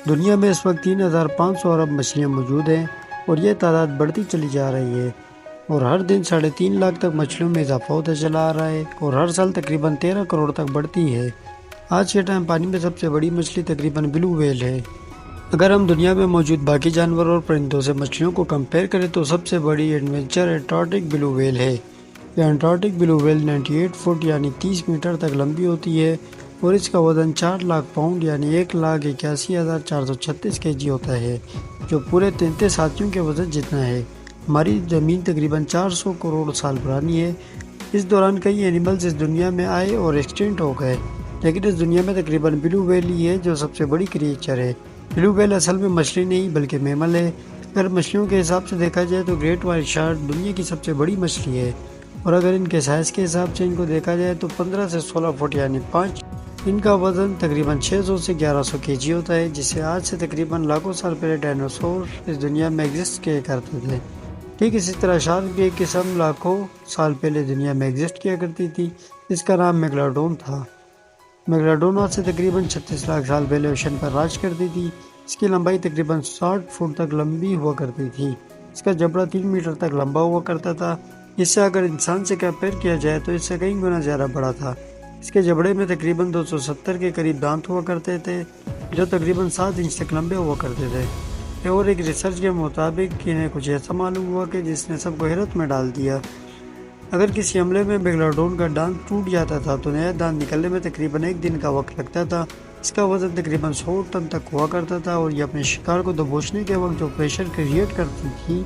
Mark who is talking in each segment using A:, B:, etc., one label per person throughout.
A: دنیا میں اس وقت 3500 ارب مچھلیاں موجود ہیں اور یہ تعداد بڑھتی چلی جا رہی ہے اور ہر دن 3.5 لاکھ تک مچھلیوں میں اضافہ ہوتا چلا آ رہا ہے اور ہر سال تقریباً 13 کروڑ تک بڑھتی ہے۔ آج کے ٹائم پانی میں سب سے بڑی مچھلی تقریباً بلو ویل ہے۔ اگر ہم دنیا میں موجود باقی جانوروں اور پرندوں سے مچھلیوں کو کمپیئر کریں تو سب سے بڑی ایڈونچر انٹارکٹک بلو ویل ہے۔ یہ انٹارکٹک بلو ویل 98 فٹ یعنی 30 میٹر تک لمبی ہوتی ہے اور اس کا وزن 4 لاکھ پاؤنڈ یعنی 1,81,436 kg ہوتا ہے، جو پورے 33 ہاتھیوں کے وزن جتنا ہے۔ ہماری زمین تقریباً 400 کروڑ سال پرانی ہے۔ اس دوران کئی اینیملز اس دنیا میں آئے اور ایکسٹنٹ ہو گئے، لیکن اس دنیا میں تقریباً بلو ویل ہی ہے جو سب سے بڑی کریچر ہے۔ بلو ویل اصل میں مچھلی نہیں بلکہ میمل ہے۔ اگر مچھلیوں کے حساب سے دیکھا جائے تو گریٹ وائٹ شارک دنیا کی سب سے بڑی مچھلی ہے، اور اگر ان کے سائز کے حساب سے ان کو دیکھا جائے تو 15 سے 16 فٹ یعنی 5۔ ان کا وزن تقریباً 600 سے 1100 kg ہوتا ہے، جسے آج سے تقریباً لاکھوں سال پہلے ڈائنوسور اس دنیا میں ایگزسٹ کیا کرتے تھے۔ ٹھیک اسی طرح شارک کی ایک قسم لاکھوں سال پہلے دنیا میں ایگزسٹ کیا کرتی تھی، جس کا نام میگلاڈون تھا۔ میگلاڈون آج سے تقریباً 36 لاکھ سال پہلے اوشن پر راج کرتی تھی۔ اس کی لمبائی تقریباً 60 فٹ تک لمبی ہوا کرتی تھی۔ اس کا جبڑا 3 میٹر تک لمبا ہوا کرتا تھا، جس سے اگر انسان سے کمپیئر کیا جائے تو اس سے کئی گنا زیادہ بڑا تھا۔ اس کے جبڑے میں تقریباً 270 کے قریب دانت ہوا کرتے تھے، جو تقریباً 7 انچ تک لمبے ہوا کرتے تھے، اور ایک ریسرچ کے مطابق انہیں کچھ ایسا معلوم ہوا کہ جس نے سب کو حیرت میں ڈال دیا۔ اگر کسی حملے میں میگلاڈون کا دانت ٹوٹ جاتا تھا تو نیا دانت نکلنے میں تقریباً 1 دن کا وقت لگتا تھا۔ اس کا وزن تقریباً 100 ٹن تک ہوا کرتا تھا اور یہ اپنے شکار کو دبوچنے کے وقت جو پریشر کریٹ کرتی تھی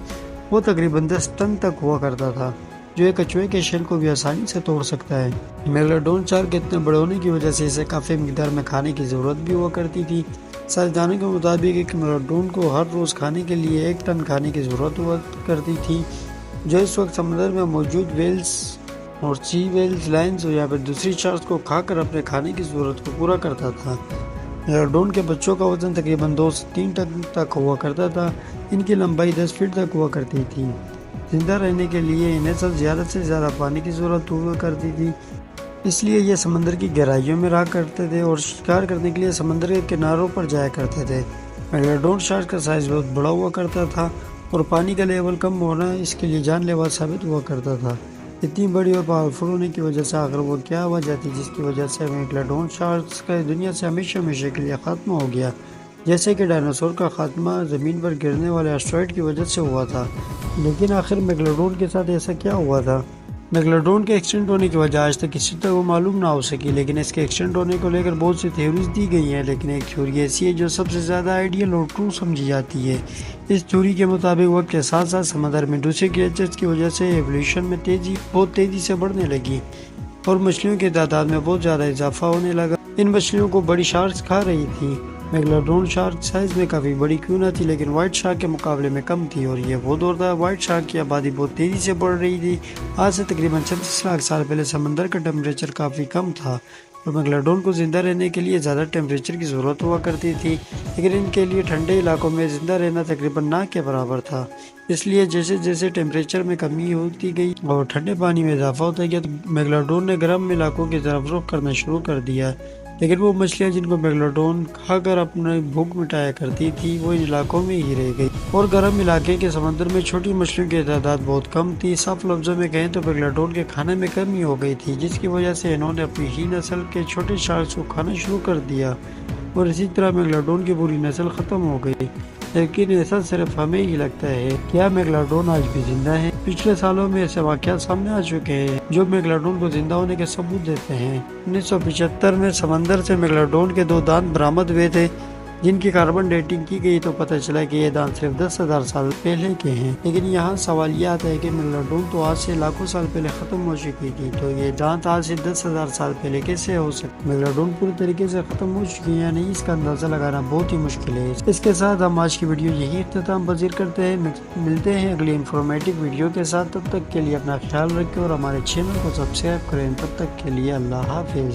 A: وہ تقریباً 10 ٹن تک ہوا کرتا تھا، جو ایک کچھوے کے شیل کو بھی آسانی سے توڑ سکتا ہے۔ میگلاڈون شارک کے اتنے بڑے ہونے کی وجہ سے اسے کافی مقدار میں کھانے کی ضرورت بھی ہوا کرتی تھی۔ سائنسدانوں کے مطابق ایک میگلاڈون کو ہر روز کھانے کے لیے 1 ٹن کھانے کی ضرورت ہوا کرتی تھی، جو اس وقت سمندر میں موجود ویلز اور سی ویلز، لائنز یا پھر دوسری شارکس کو کھا کر اپنے کھانے کی ضرورت کو پورا کرتا تھا۔ میگلاڈون کے بچوں کا وزن تقریباً 2 سے 3 ٹن تک ہوا کرتا تھا۔ ان کی لمبائی 10 فٹ تک ہوا کرتی تھی۔ زندہ رہنے کے لیے انہیں زیادہ سے زیادہ پانی کی ضرورت ہوا کرتی تھی، اس لیے یہ سمندر کی گہرائیوں میں رہا کرتے تھے اور شکار کرنے کے لیے سمندر کے کناروں پر جایا کرتے تھے۔ میگلاڈون شارک کا سائز بہت بڑا ہوا کرتا تھا اور پانی کا لیول کم ہونا اس کے لیے جان لیوا ثابت ہوا کرتا تھا۔ اتنی بڑی اور پاورفل ہونے کی وجہ سے آخر وہ کیا وجہ تھی جس کی وجہ سے میگلاڈون شارکس کا دنیا سے ہمیشہ کے لیے خاتمہ ہو گیا، جیسے کہ ڈائنوسور کا خاتمہ زمین پر گرنے والے ایسٹرائڈ کی وجہ سے ہوا تھا۔ لیکن آخر میگلاڈون کے ساتھ ایسا کیا ہوا تھا؟ میگلاڈون کے ایکسٹنٹ ہونے کی وجہ آج تک کسی تک وہ معلوم نہ ہو سکی، لیکن اس کے ایکسٹنٹ ہونے کو لے کر بہت سی تھیوریز دی گئی ہیں، لیکن ایک تھیوری ایسی ہے جو سب سے زیادہ آئیڈیل اور ٹرو سمجھی جاتی ہے۔ اس تھیوری کے مطابق وقت کے ساتھ ساتھ سمندر میں دوسرے کریچرز کی وجہ سے ایولیوشن میں بہت تیزی سے بڑھنے لگی اور مچھلیوں کی تعداد میں بہت زیادہ اضافہ ہونے لگا۔ ان مچھلیوں کو بڑی شارکس کھا رہی تھی۔ میگلاڈون شارک سائز میں کافی بڑی کیوں نہ تھی، لیکن وائٹ شارک کے مقابلے میں کم تھی، اور یہ وہ دور تھا وائٹ شارک کی آبادی بہت تیزی سے بڑھ رہی تھی۔ آج سے تقریباً 36 لاکھ سال پہلے سمندر کا ٹیمپریچر کافی کم تھا اور میگلاڈون کو زندہ رہنے کے لیے زیادہ ٹیمپریچر کی ضرورت ہوا کرتی تھی، لیکن ان کے لیے ٹھنڈے علاقوں میں زندہ رہنا تقریباً نہ کے برابر تھا۔ اس لیے جیسے جیسے ٹیمپریچر میں کمی ہوتی گئی اور ٹھنڈے پانی میں اضافہ ہوتا گیا تو میگلاڈون نے گرم علاقوں کی طرف رخ کرنا شروع کر دیا، لیکن وہ مچھلیاں جن کو میگلاڈون کھا کر اپنے بھوک مٹایا کرتی تھی وہ ان علاقوں میں ہی رہ گئی، اور گرم علاقے کے سمندر میں چھوٹی مچھلیوں کی تعداد بہت کم تھی۔ صاف لفظوں میں کہیں تو میگلاڈون کے کھانے میں کمی ہو گئی تھی، جس کی وجہ سے انہوں نے اپنی ہی نسل کے چھوٹے شارکس کو کھانا شروع کر دیا اور اسی طرح میگلاڈون کی پوری نسل ختم ہو گئی۔ لیکن ایسا صرف ہمیں ہی لگتا ہے۔ کیا میگلاڈون آج بھی زندہ ہے؟ پچھلے سالوں میں ایسے واقعات سامنے آ چکے ہیں جو میگلاڈون کو زندہ ہونے کے ثبوت دیتے ہیں۔ 1975 میں سمندر سے میگلاڈون کے 2 دانت برآمد ہوئے تھے، جن کی کاربن ڈیٹنگ کی گئی تو پتہ چلا کہ یہ دانت صرف 10,000 سال پہلے کے ہیں۔ لیکن یہاں سوال یہ آتا ہے کہ میگلاڈون تو آج سے لاکھوں سال پہلے ختم ہو چکی تھی، تو یہ دانت آج سے 10,000 سال پہلے کیسے ہو سکتے؟ میگلاڈون پوری طریقے سے ختم ہو چکی ہے یا نہیں، اس کا اندازہ لگانا بہت ہی مشکل ہے۔ اس کے ساتھ ہم آج کی ویڈیو یہی اختتام پذیر کرتے ہیں۔ ملتے ہیں اگلی انفارمیٹیو ویڈیو کے ساتھ، تب تک کے لیے اپنا خیال رکھیں اور ہمارے چینل کو سبسکرائب کریں۔ تب تک کے لیے اللہ حافظ۔